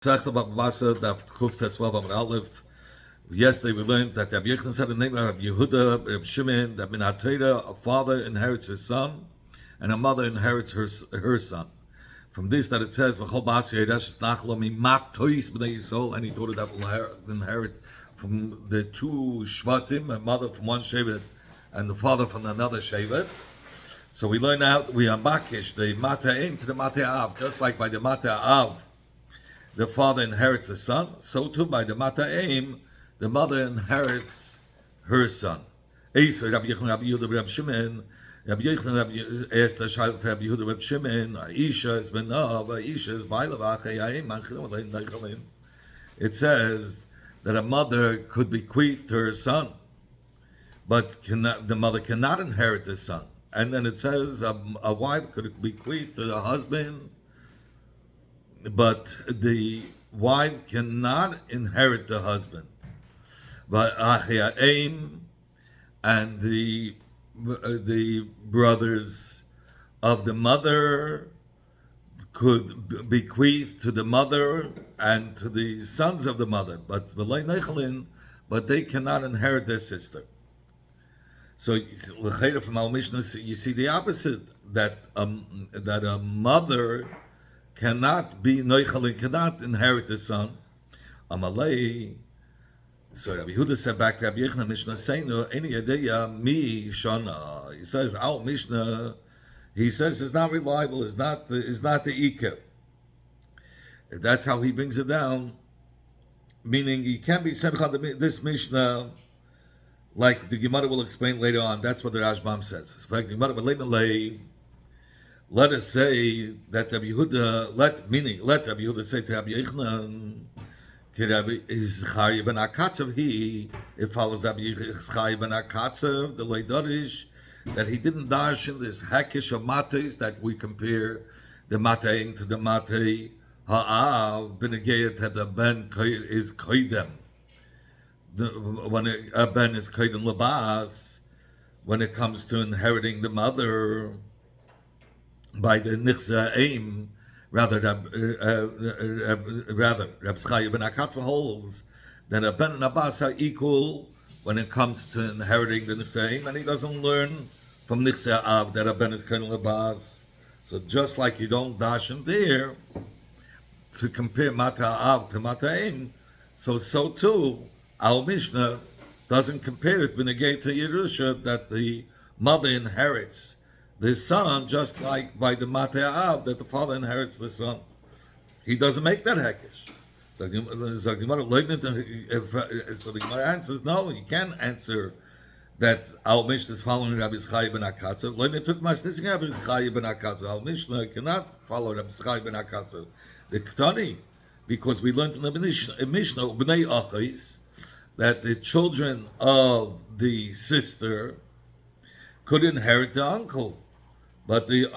Bava, Bava, yesterday we learned that Rabbi Yechon said the name of Yehuda, Rabbi Shimon, that min a father inherits his son, and a mother inherits her son. From this, that it says, "V'chol b'asri yedash nachlo mimat tois b'nei Yisrael," any daughter that will inherit from the two shvatim, a mother from one shevet and the father from another shevet. So we learn out we are makish the mata'im to the mata'av, just like by the mata'av the father inherits the son, so too by the mata'im the mother inherits her son. Rabbi Yehuda, Rabbi Shimon, Rabbi Yechon asked the child Rabbi Yehuda, Rabbi Shimon, Aisha is benav, Aisha is bailav. It says that a mother could bequeath to her son, but the mother cannot inherit the son. And then it says a wife could bequeath to the husband, but the wife cannot inherit the husband. But Achiaim and the brothers of the mother could bequeath to the mother and to the sons of the mother, but they cannot inherit their sister. So, from our Mishnah, you see the opposite, that a mother cannot be Neuchalin, cannot inherit the son. Amalei. So Rabbi Yehuda said back to Rabbi Yechon, Mishnah saying, "Any adeya mi shana." He says, "Our Mishnah," he says, "is not reliable. Is not the ikar." That's how he brings it down. Meaning, he can't be said this Mishnah, like the Gemara will explain later on. That's what the Rashbam says. In fact, let us say that Rabbi Yehuda, let Rabbi Yehuda say to Rabbi Yechon, it follows Rabbi Yechon ben Akatzav, the Leidarish, that he didn't dash in this hackish of mates that we compare the matein to the matei ha'av, benegayet that the ben is koidem. When a ben is koidem labas, when it comes to inheriting the mother by the nichsa aim, rather Reb Chaim ben Akatz holds that a ben and Abbas are equal when it comes to inheriting the nichsa aim, and he doesn't learn from nichsa av that a ben is koidem labas. So just like you don't dash in there to compare mata av to mata aim, so too our Mishnah doesn't compare it b'negay to Yerusha that the mother inherits the son, just like by the Mata'av that the father inherits the son. He doesn't make that hackish. So the Gemara answers, no, you can't answer that our Mishnah is following Rabbi Chaim ben Akatzav. Our Mishnah cannot follow Rabbi Chaim ben Akatzav. The Ketani, because we learned in the Mishnah, B'nei Achis, that the children of the sister could inherit the uncle, but the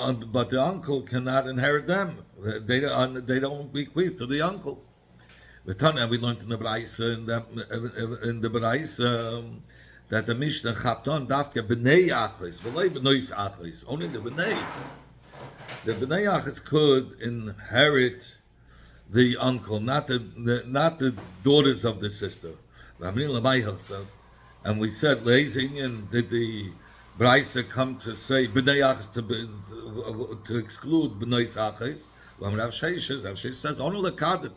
uncle cannot inherit them. They don't bequeath to the uncle. We learned in the Braisa that the Mishnah Chapton dafke b'nei achos, v'lei b'nois achos. Only the b'nei achos could inherit the uncle, not the daughters of the sister. And we said, Leizinian, did the Braisa come to say b'nei achos to exclude b'nois achos? Rav Sheish says only lekad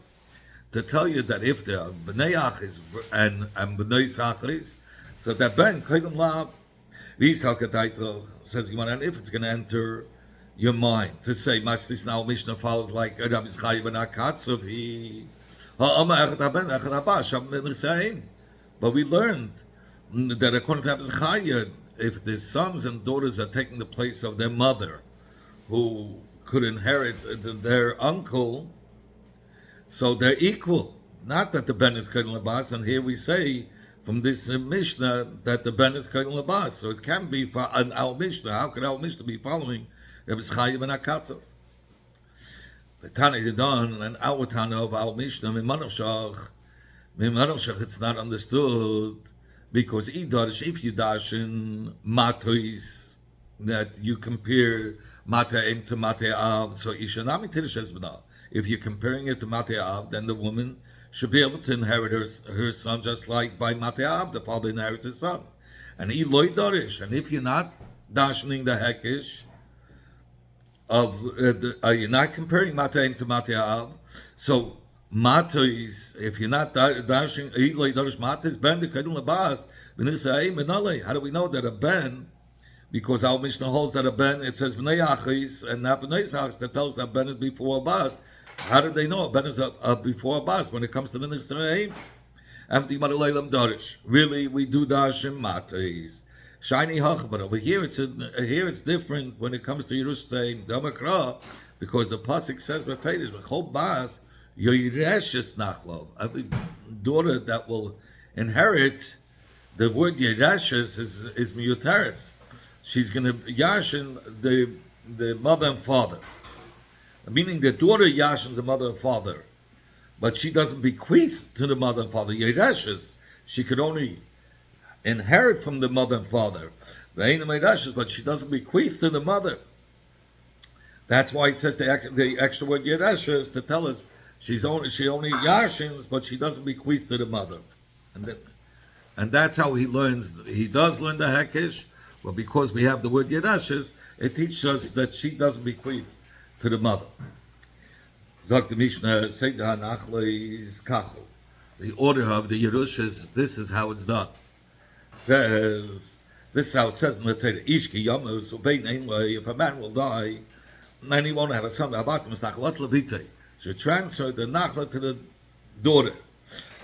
to tell you that if there are b'nei achos and b'nois achos, so that ben koydem lav says Gemara, and if it's going to enter your mind to say Maslis now Mishnah follows like Rabbi Chaim ben Akatzav, but we learned that according to Rabbi Chaim, if the sons and daughters are taking the place of their mother, who could inherit their uncle, so they're equal. Not that the ben is koydem labas, and here we say from this Mishnah that the ben is koydem labas. So it can be for our Mishnah. How could our Mishnah be following Rabbi Chaim ben Akatzav? The Tana Yidon and our Tana of our Mishnah Mimanoshach, it's not understood because if you dash in matois that you compare mata'im to mata'av, so ishanami tirishes b'na. if you're comparing it to Mate'av, then the woman should be able to inherit her son just like by Mate'av, the father inherits his son. And Eloi Dorish, and if you're not dashing the hekish of, you're not comparing Mate'im to Mate'av, so Mate'is, if you're not dashing Eloi Dorish Mate'is, Ben the Kedin Labas, how do we know that a Ben, because our Mishnah holds that a Ben, it says B'nai Achis and not B'nai Sachs, that tells that Ben is before a Bas. How do they know a Ben is before a Bas when it comes to the Nixraim? Really, we do Dashim Mateis. Shiny Hach, but over here it's different when it comes to Yerushalayim Damakra, because the pasuk says Befedish B'chol Bas Yoyreshes Nachlo. Every daughter that will inherit, the word Yereshes is Miyutaris. She's going to yashin the mother and father, meaning the daughter yashins the mother and father, but she doesn't bequeath to the mother and father. Yereshes, she could only inherit from the mother and father. But she doesn't bequeath to the mother. That's why it says the extra word Yereshes to tell us she only yashins, but she doesn't bequeath to the mother, and that's how he learns. He does learn the hekish. But because we have the word Yerashes, it teaches us that she doesn't bequeath to the mother. Zok the Mishnah, the order of the Yerushas, this is how it's done. This is how it says in the Torah, Ishki Yamus, if a man will die, and he won't have a son, should transfer the Nachla to the daughter.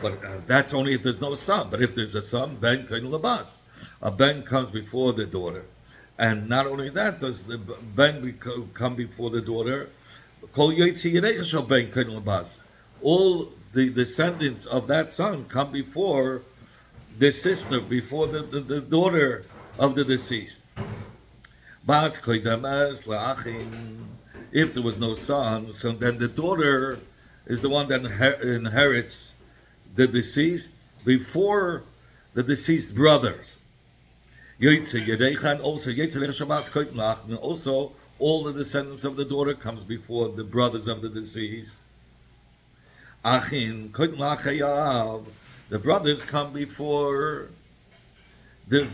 But that's only if there's no son. But if there's a son, Ben Kain Labas. A Ben comes before the daughter. And not only that, does the Ben come before the daughter. All the descendants of that son come before the sister, before the daughter of the deceased. If there was no son, so then the daughter is the one that inherits the deceased before the deceased brothers. Also all the descendants of the daughter comes before the brothers of the deceased. The brothers come before the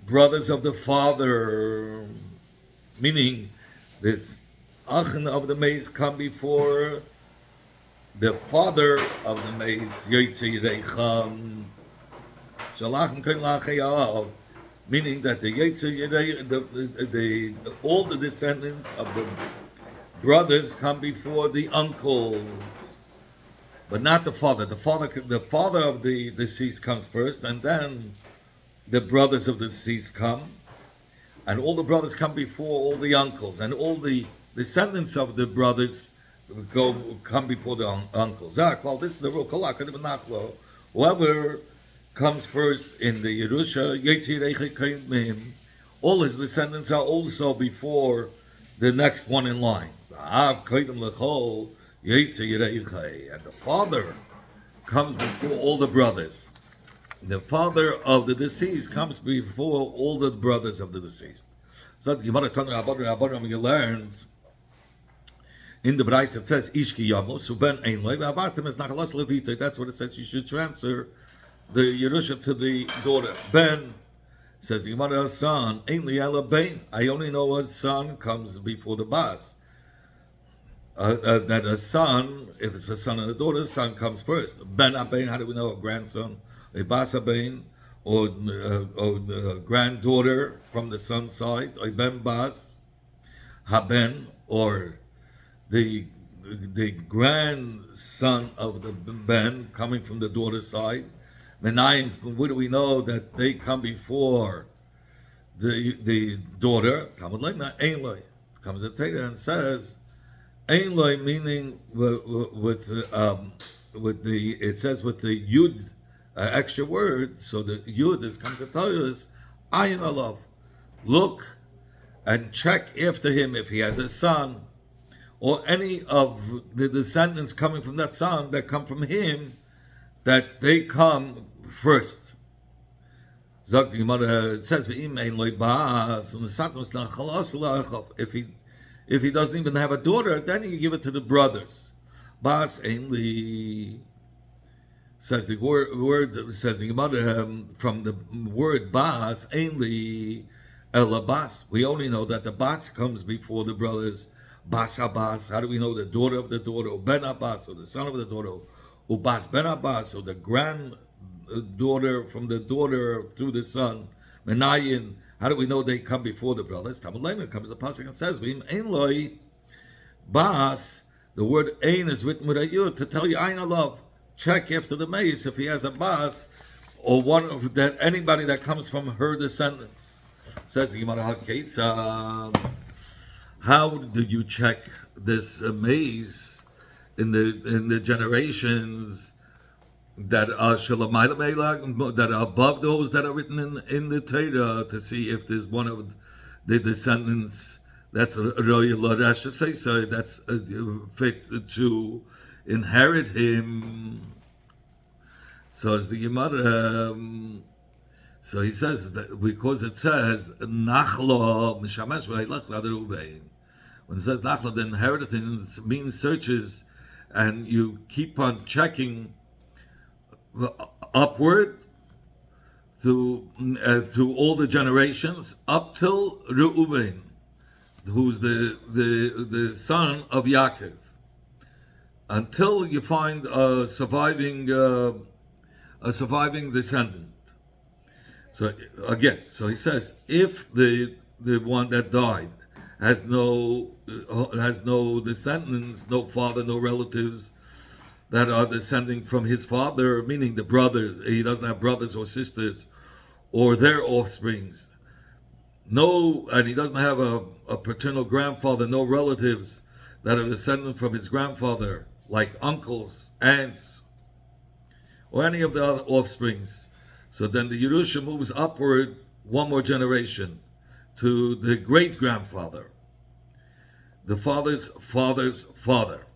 brothers of the father, meaning this Achin of the maze come before the father of the maze, meaning that all the descendants of the brothers come before the uncles, but not the father. The father of the deceased comes first, and then the brothers of the deceased come, and all the brothers come before all the uncles, and all the descendants of the brothers come before the uncles. Well, this is the rule. Whoever comes first in the Yerusha, all his descendants are also before the next one in line. And the father comes before all the brothers. The father of the deceased comes before all the brothers of the deceased. So you learned in the Brais it says Ishki Yamus Ben Ein Loy Abartim is Nachalas Levita. That's what it says. You should transfer the Yerusha to the daughter. Ben says the Gemara, son Ein Liela Ben. I only know a son comes before the Bas. That a son, if it's a son and a daughter, the son comes first. Ben Abein, how do we know a grandson? A Bas Abein, or a granddaughter from the son's side, a Ben Bas, Haben, or the grandson of the Ben coming from the daughter's side. Menayim, where do we know that they come before the daughter? Talmud Leina, Ein Loi. Comes a Torah and says, Ein Loi, meaning with the it says with the Yud extra word, so the Yud is come to tell us, Ayin Alav. Look and check after him if he has a son, or any of the descendants coming from that son that come from him, that they come first. It says, if he doesn't even have a daughter, then you give it to the brothers. Bas ainly says the word says the Gemara from the word bas ainly elabas. We only know that the bas comes before the brothers. Bas Abbas. How do we know the daughter of the daughter, or Ben Abbas, or the son of the daughter, or Bas Ben Abbas, or the granddaughter from the daughter through the son, Menayin? How do we know they come before the brothers? Talmud Lema comes the pasuk and says, "V'im ein loi bas." The word ein is written with a yud to tell you ein love. Check after the mace if he has a bas or one of that anybody that comes from her descendants. Says the Gemara HaKetzad. How do you check this maze in the generations that are that are above those that are written in the Torah to see if there's one of the descendants that's royal Rashi so that's fit to inherit him? So as the Gemara, so he says that because it says Nachlo Mishamash V'Haylach Zader when it says Nachla, the inheritance means searches, and you keep on checking upward to all the generations up till Reuven, who's the son of Yaakov, until you find a surviving descendant. So again, so he says if the one that died has no descendants, no father, no relatives that are descending from his father, meaning the brothers, he doesn't have brothers or sisters or their offsprings. No, and he doesn't have a paternal grandfather, no relatives that are descendant from his grandfather, like uncles, aunts, or any of the other offsprings. So then the Yerusha moves upward one more generation to the great-grandfather, the father's father's father.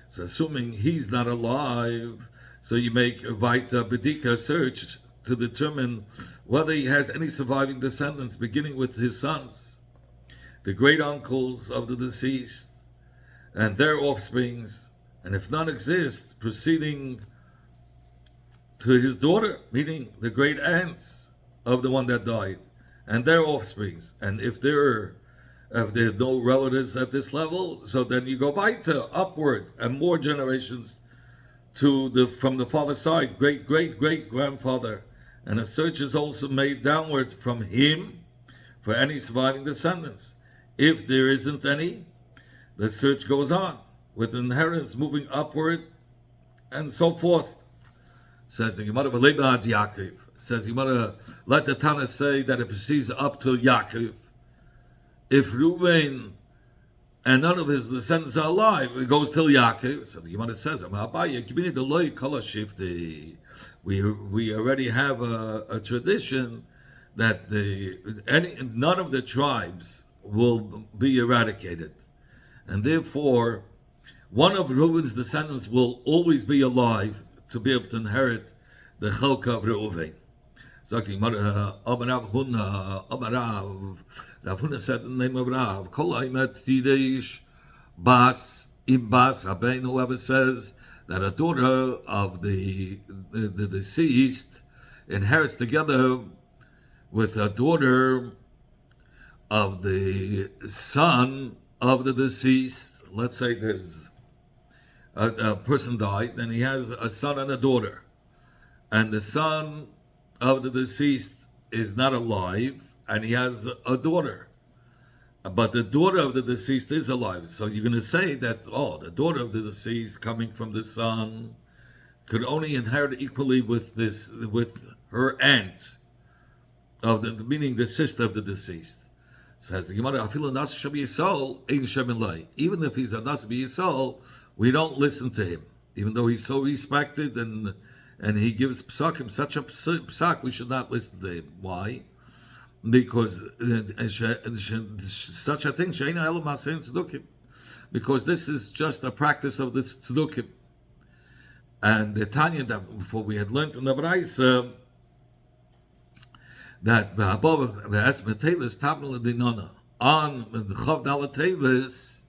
So assuming he's not alive, so you make a Vaita Bedika search to determine whether he has any surviving descendants, beginning with his sons, the great-uncles of the deceased, and their offsprings, and if none exist, proceeding to his daughter, meaning the great-aunts of the one that died, and their offsprings. And if there's no relatives at this level, so then you go weiter, upward, and more generations from the father's side, great-great-great-grandfather. And a search is also made downward from him for any surviving descendants. If there isn't any, the search goes on, with inheritance moving upward, and so forth. Says the Gemara, Yaakov. Says the Gemara, let the Tana say that it proceeds up to Yaakov. If Reuven and none of his descendants are alive, it goes till Yaakov. So the Gemara says, we already have a tradition that none of the tribes will be eradicated, and therefore one of Reuven's descendants will always be alive to be able to inherit the Chelka of Reuven. Rav Huna said in the name of Rav, Kol Aimet Tireish Bas Ibas Abein, whoever says that a daughter of the deceased inherits together with a daughter of the son of the deceased. Let's say there's a person died, then he has a son and a daughter, and the son of the deceased is not alive, and he has a daughter, but the daughter of the deceased is alive. So you're going to say that, the daughter of the deceased coming from the son could only inherit equally with her aunt, meaning the sister of the deceased. Says the Gemara, even if he's a Nas B'Yisrael, we don't listen to him, even though he's so respected and he gives psakim, such a psak, we should not listen to him. Why? Because such a thing, because this is just a practice of this tzedukim. And the Tanya that before we had learned in the Braisa that the Bava the Esmet Tevis Tabla Dinona on the Chav Dala Tevis,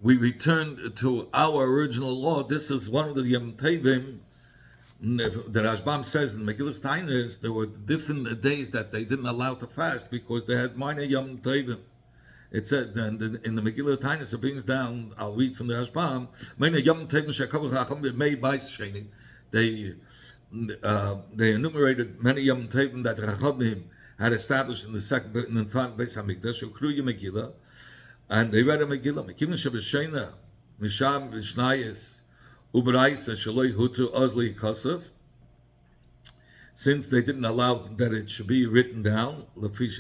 we return to our original law. This is one of the Yom Tovim. The Rashbam says in Megillas Tainis there were different days that they didn't allow to fast because they had minor Yom Tovim. It said in the Megillah Tainis it brings down. I'll read from the Rashbam. Minor Yom Tovim shekavu chacham made by Sheni. They enumerated many Yom Tovim that Chachamim had established in the second in the front Beis Hamikdash. Ukruya Megillah. And they read a Megillah. Mekivin shebeshena misham vishnayis uberaisa shaloi hutu ozli kasav. Since they didn't allow that it should be written down, because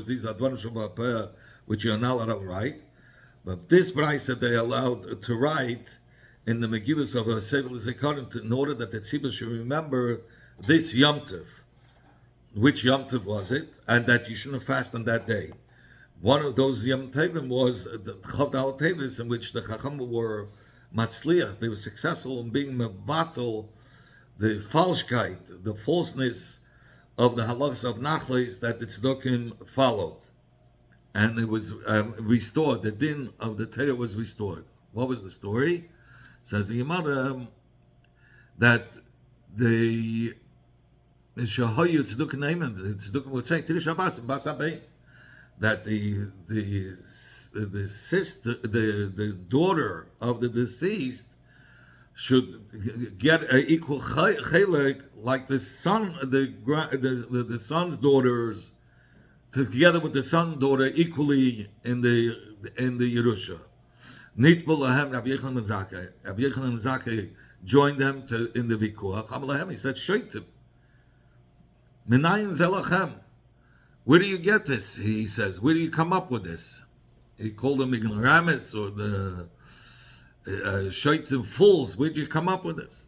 these are dvarim shel which you are not allowed to write. But this brayse they allowed to write in the Megillas of a Sefer Zikaron in order that the tzibur should remember this Yom Tov. Which Yom Tov was it? And that you shouldn't fast on that day. One of those Yom Tovim was the Chavdal Tevis, in which the Chacham were matzliach. They were successful in being mevatel the falschkeit, the falseness of the halachas of nachlis that the tzedakим followed, and it was restored. The din of the Torah was restored. What was the story? Says the Gemara that the shahayu tzedakim neiman, the tzedakim would say Tidish Abbas Basabei, that the sister, the daughter of the deceased should get an equal chelek like the son, the son's daughters, together with the son's daughter equally in the Yerusha. Nitbul lahem Rabbi Yochanan Zakkai. Rabbi Yochanan Zakkai joined them in the vikuach. Amalahem, he said, "Shaitim, minayin zelachem." Where do you get this? He says, where do you come up with this? He called them ignoramus or the shaitim fools. Where did you come up with this?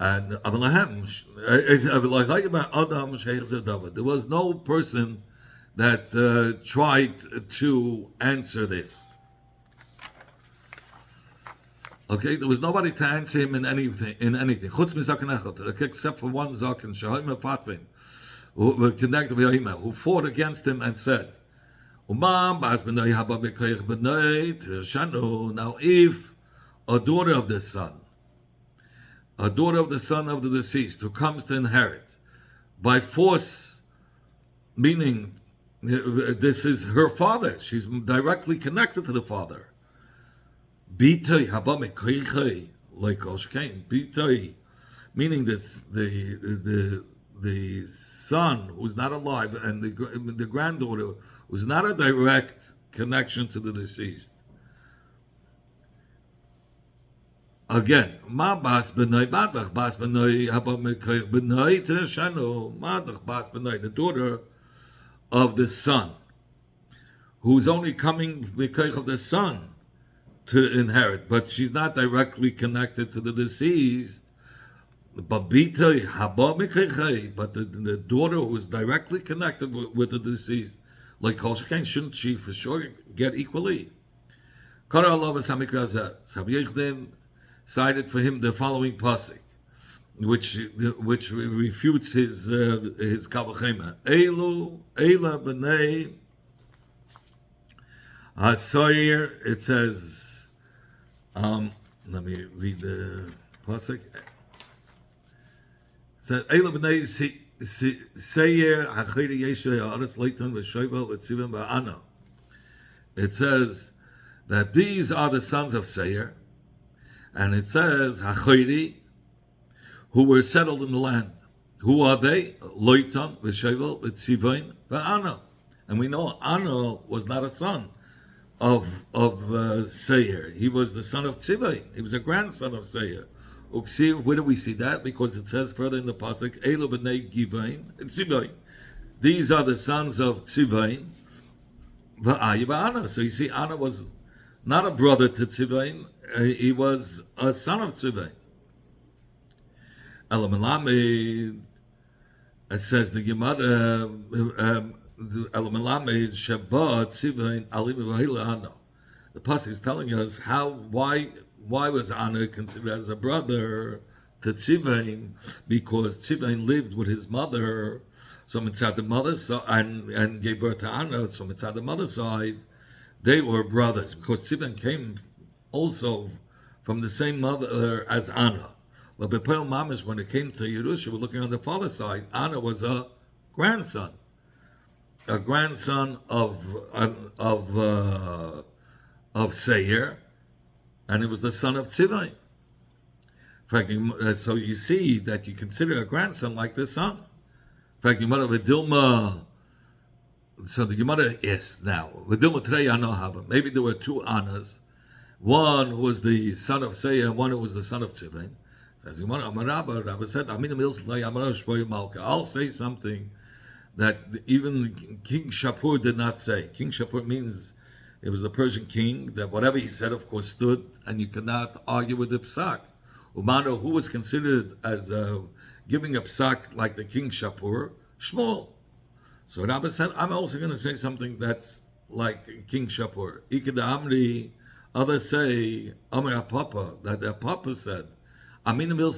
And there was no person that tried to answer this. Okay, there was nobody to answer him in anything. Except for one zaken, Shahim Fatvin, who fought against him and said, now if a daughter of the son of the deceased who comes to inherit by force, meaning this is her father, she's directly connected to the father, meaning this the son who's not alive and the granddaughter who's not a direct connection to the deceased. Again, the daughter of the son, who's only coming because of the son to inherit, but she's not directly connected to the deceased. But the daughter who is directly connected with the deceased, like Kol Shekain, shouldn't she for sure get equally? Cited for him the following pasuk, which refutes his kavachema. Ela b'nei hasoyer. It says, let me read the pasuk. It says, Ela b'nei seyer hachayri yeshu ha'aretz leitan v'shoiva v'tzivim v'ana. It says that these are the sons of Seir. And it says, Hachayri, who were settled in the land. Who are they? Loitan, Veshevel, Vitzivain, Va'ana. And we know Ana was not a son of Seir. He was the son of Tzivain. He was a grandson of Seir. Uksir, where do we see that? Because it says further in the pasuk, Elo b'nei Givain, Tzivain. These are the sons of Tzivain, Va'ayi Va'ana. So you see, Ana was not a brother to Tzivain. He was a son of Tzivain. Elamelamed, it says the Gemara, Elamelamed Shabbat Tzivain Alim V'Hila Ana. The pasuk is telling us why was Ana considered as a brother to Tzivain? Because Tzivain lived with his mother, so mitzad the mother's side, and gave birth to Ana. So mitzad the mother's side, They were brothers because Tzibin came also from the same mother as Anna. But Bepel Mamish, when it came to Yerusha, we're looking on the father's side. Anna was grandson, a grandson of Seir, and it was the son of Tzivai. In fact, so you see that you consider a grandson like the son. In fact, you might have a Dilma. So the Gemara, yes, now, Vidilma today I know how, but maybe there were two Annas. One who was the son of Seir, and one who was the son of Tzivin. Says Gemara, Rabbi said, I'll say something that even King Shapur did not say. King Shapur means it was the Persian king, that whatever he said, of course, stood, and you cannot argue with the psak. Umano, who was considered as giving a psak like the King Shapur, Shmuel. So Rabbi said, I'm also going to say something that's like King Shapur. Ikeda Amri, others say, Amri Papa, that the Papa said, I will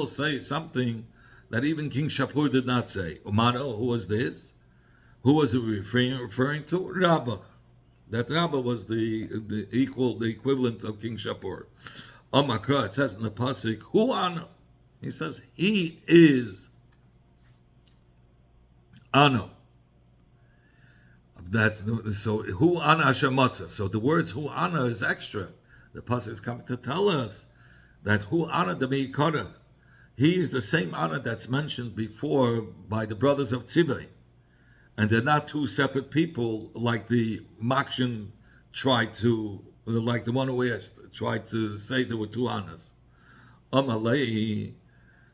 say something that even King Shapur did not say. Umano, who was this? Who was it referring to? Rabbah. That Rabbah was the equivalent of King Shapur. Makra, it says in the pasuk, who Ano? He says, he is Ano. That's so. Who Ana Hashem. So the words who Ana is extra. The pasuk is coming to tell us that who Ana the Meikara. He is the same Ana that's mentioned before by the brothers of Tzivay, and they're not two separate people like the Makshin tried to, like the one who asked, tried to say there were two Anas. Amalei.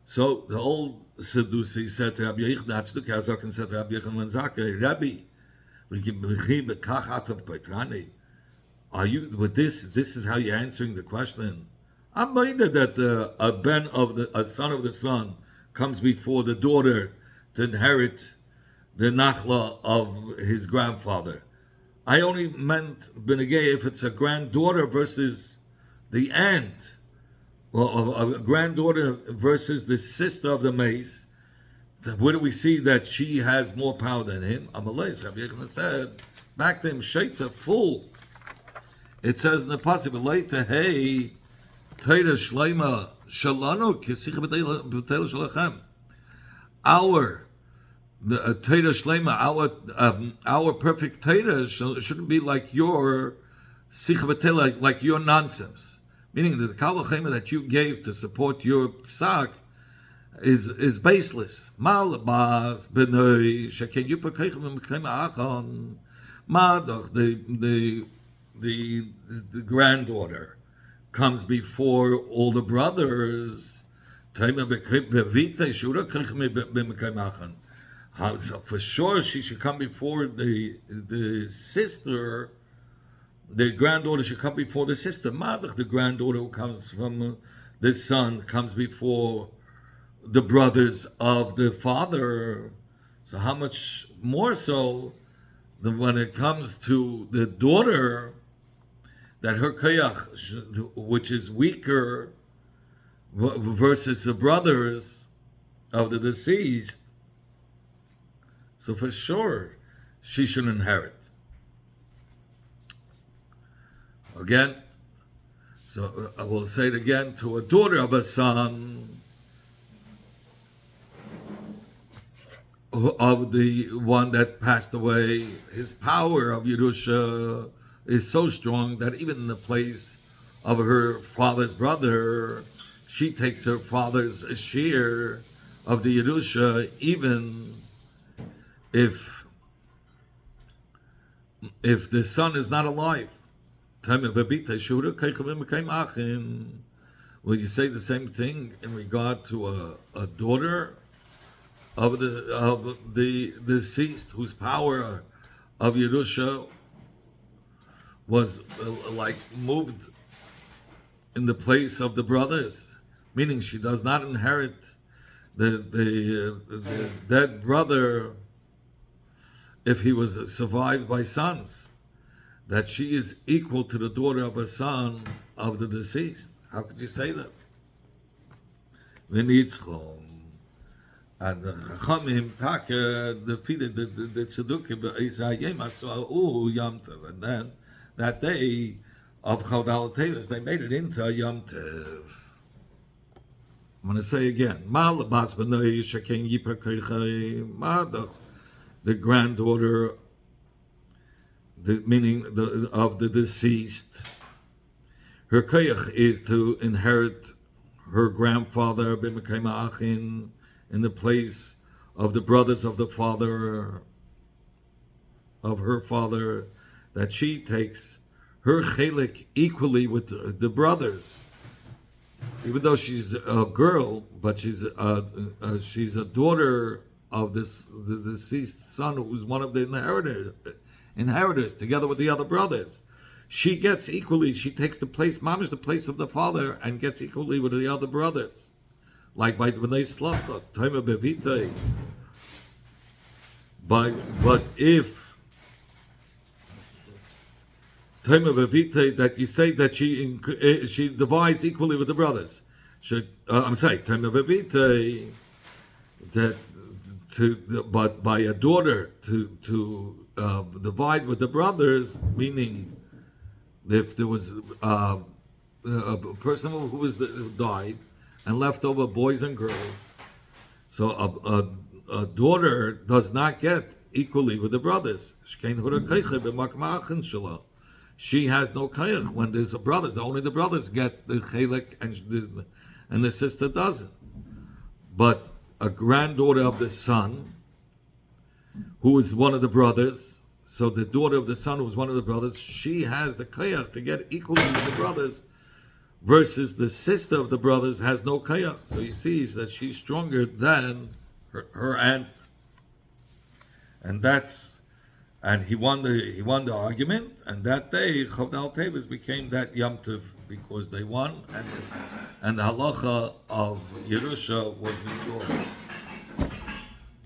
So the old Sedusi said to Rabbi Yechon, Tzeduk and said to Rabbi Yechon Lenzake, Rabbi, are you with this? This is how you're answering the question. I'm minded that a son of the son comes before the daughter to inherit the nachla of his grandfather. I only meant benegay if it's a granddaughter versus the aunt. Well, a granddaughter versus the sister of the mace, where do we see that she has more power than him? Amalei, Rabbi Yechon said, back to him, Shaita, full. It says in the pasuk, later, hey, Teira Shleima Shalano, Kisich B'Teil Shalachem. Our Teira Shleima, our perfect Teira shouldn't be like your Sich B'Teil, like your nonsense. Meaning that the Kalvachema that you gave to support your psak is baseless. Malabas benoi sheken yupakaychem mekayim achon. Madoch, the granddaughter comes before all the brothers. So for sure she should come before the sister. The granddaughter should come before the sister. Madach, the granddaughter who comes from the son, comes before the brothers of the father. So how much more so than when it comes to the daughter, that her kayach, which is weaker, versus the brothers of the deceased. So for sure, she should inherit. Again, so I will say it again, to a daughter of a son of the one that passed away, his power of Yerusha is so strong that even in the place of her father's brother, she takes her father's share of the Yerusha, even if the son is not alive. Will you say the same thing in regard to a daughter of the deceased whose power of Yerusha was like moved in the place of the brothers, meaning she does not inherit the dead brother if he was survived by sons, that she is equal to the daughter of a son of the deceased. How could you say that? And the Chachamim Taka defeated the Tzedukim Be'ezah Yema, so Yom Tov. And then that day of Chodal Tevis, they made it into a Yom Tov. I'm going to say again, the granddaughter, meaning of the deceased, her koyach is to inherit her grandfather in the place of the brothers of the father of her father, that she takes her chelik equally with the brothers, even though she's a girl, but she's a daughter of the deceased son, who's one of the inheritors, together with the other brothers. She gets equally. She takes the place, mamish, the place of the father, and gets equally with the other brothers. Like by Bnei Slachta, Taima Bevitei. But if Taima Bevitei, that you say that she divides equally with the brothers. I'm sorry, Taima Bevitei, but by a daughter to divide with the brothers, meaning if there was a person who died and left over boys and girls, so a daughter does not get equally with the brothers. She has no kayach when there's brothers. Only the brothers get the chelik, and the sister doesn't. But a granddaughter of the son, who is one of the brothers, so the daughter of the son, who is one of the brothers, she has the kayach to get equally with the brothers, versus the sister of the brothers has no kayach. So he sees that she's stronger than her aunt, and he won the argument. And that day, Chavdal Tevis became that Yom Tov because they won, and the halacha of Yerusha was restored.